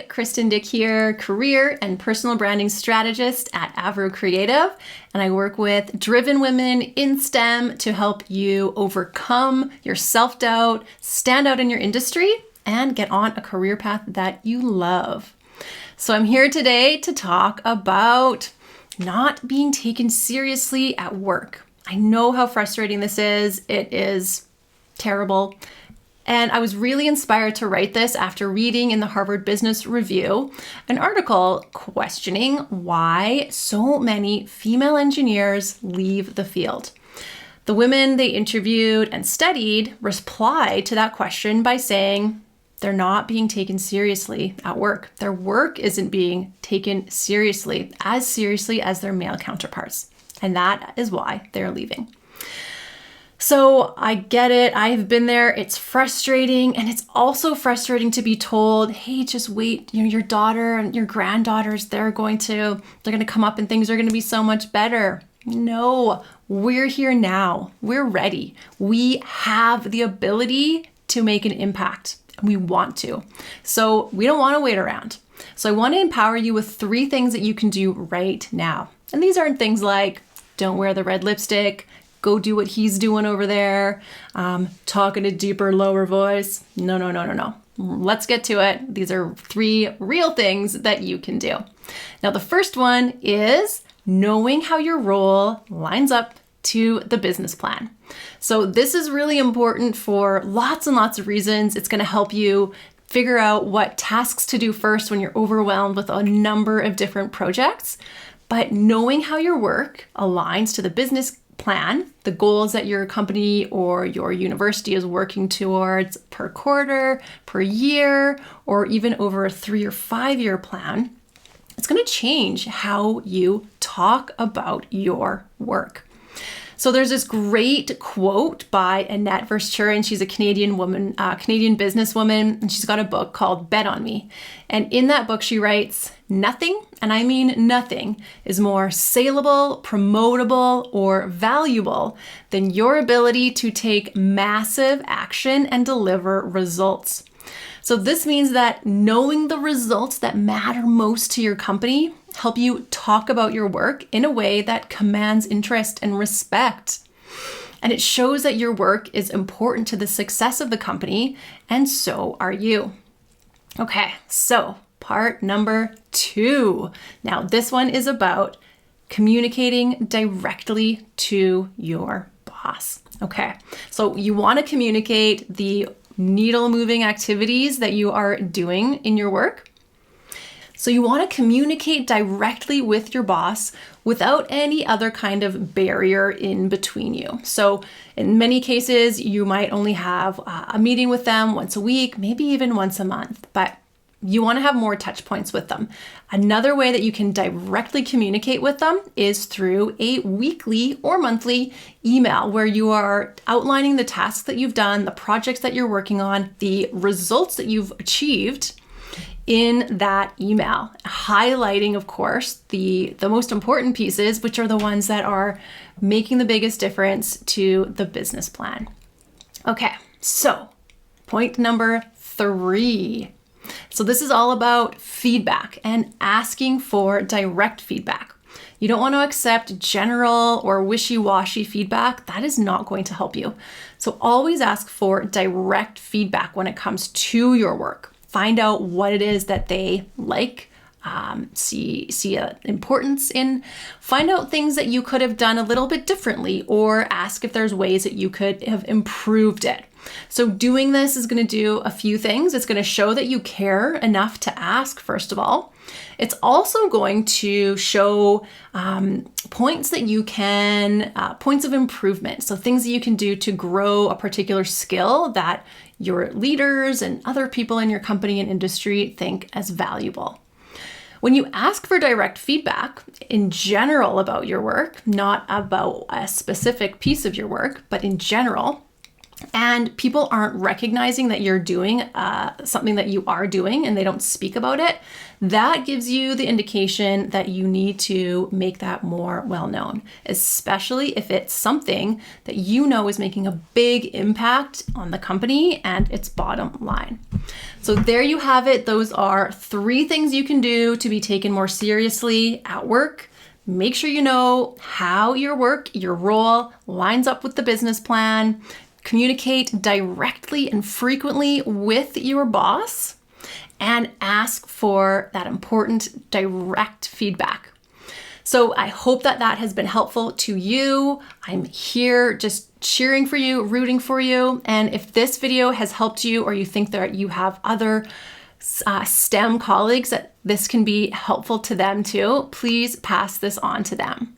Kristen, Dyck here, career and personal branding strategist at Avro Creative, and I work with driven women in STEM to help you overcome your self-doubt, stand out in your industry, and get on a career path that you love. So I'm here today to talk about not being taken seriously at work. I know how frustrating this is. It is terrible. And I was really inspired to write this after reading in the Harvard Business Review an article questioning why so many female engineers leave the field. The women they interviewed and studied replied to that question by saying they're not being taken seriously at work. Their work isn't being taken seriously as their male counterparts. And that is why they're leaving. So I get it. I have been there. It's frustrating. And it's also frustrating to be told, hey, just wait, your daughter and your granddaughters, they're going to come up and things are going to be so much better. No, we're here now. We're ready. We have the ability to make an impact. We want to. So we don't want to wait around. So I want to empower you with 3 things that you can do right now. And these aren't things like don't wear the red lipstick, go do what he's doing over there, talk in a deeper, lower voice. No. Let's get to it. These are 3 real things that you can do. Now, the first one is knowing how your role lines up to the business plan. So this is really important for lots and lots of reasons. It's going to help you figure out what tasks to do first when you're overwhelmed with a number of different projects. But knowing how your work aligns to the business plan, the goals that your company or your university is working towards per quarter, per year, or even over a 3 or 5 year plan, it's going to change how you talk about your work. So there's this great quote by Annette Verschuren, and she's a Canadian woman, Canadian businesswoman, and she's got a book called Bet on Me. And in that book, she writes, nothing, and I mean nothing, is more saleable, promotable, or valuable than your ability to take massive action and deliver results. So this means that knowing the results that matter most to your company help you talk about your work in a way that commands interest and respect. And it shows that your work is important to the success of the company, and so are you. Okay, so part number 2. Now, this one is about communicating directly to your boss. Okay, so you want to communicate the needle moving activities that you are doing in your work. So you want to communicate directly with your boss without any other kind of barrier in between you. So in many cases, you might only have a meeting with them once a week, maybe even once a month, but you want to have more touch points with them. Another way that you can directly communicate with them is through a weekly or monthly email where you are outlining the tasks that you've done, the projects that you're working on, the results that you've achieved in that email, highlighting, of course, the most important pieces, which are the ones that are making the biggest difference to the business plan. Okay, so point number 3. So this is all about feedback and asking for direct feedback. You don't want to accept general or wishy-washy feedback. That is not going to help you. So always ask for direct feedback when it comes to your work. Find out what it is that they like, see importance in, find out things that you could have done a little bit differently, or ask if there's ways that you could have improved it. So doing this is going to do a few things. It's going to show that you care enough to ask, first of all. It's also going to show points that you can, points of improvement. So things that you can do to grow a particular skill that your leaders and other people in your company and industry think as valuable. When you ask for direct feedback in general about your work, not about a specific piece of your work, but in general, and people aren't recognizing that you're doing something that you are doing and they don't speak about it, that gives you the indication that you need to make that more well known, especially if it's something that you know is making a big impact on the company and its bottom line. So there you have it. Those are 3 things you can do to be taken more seriously at work. Make sure you know how your work, your role lines up with the business plan. Communicate directly and frequently with your boss, and ask for that important direct feedback. So I hope that that has been helpful to you. I'm here just cheering for you, rooting for you. And if this video has helped you, or you think that you have other STEM colleagues that this can be helpful to them too, please pass this on to them.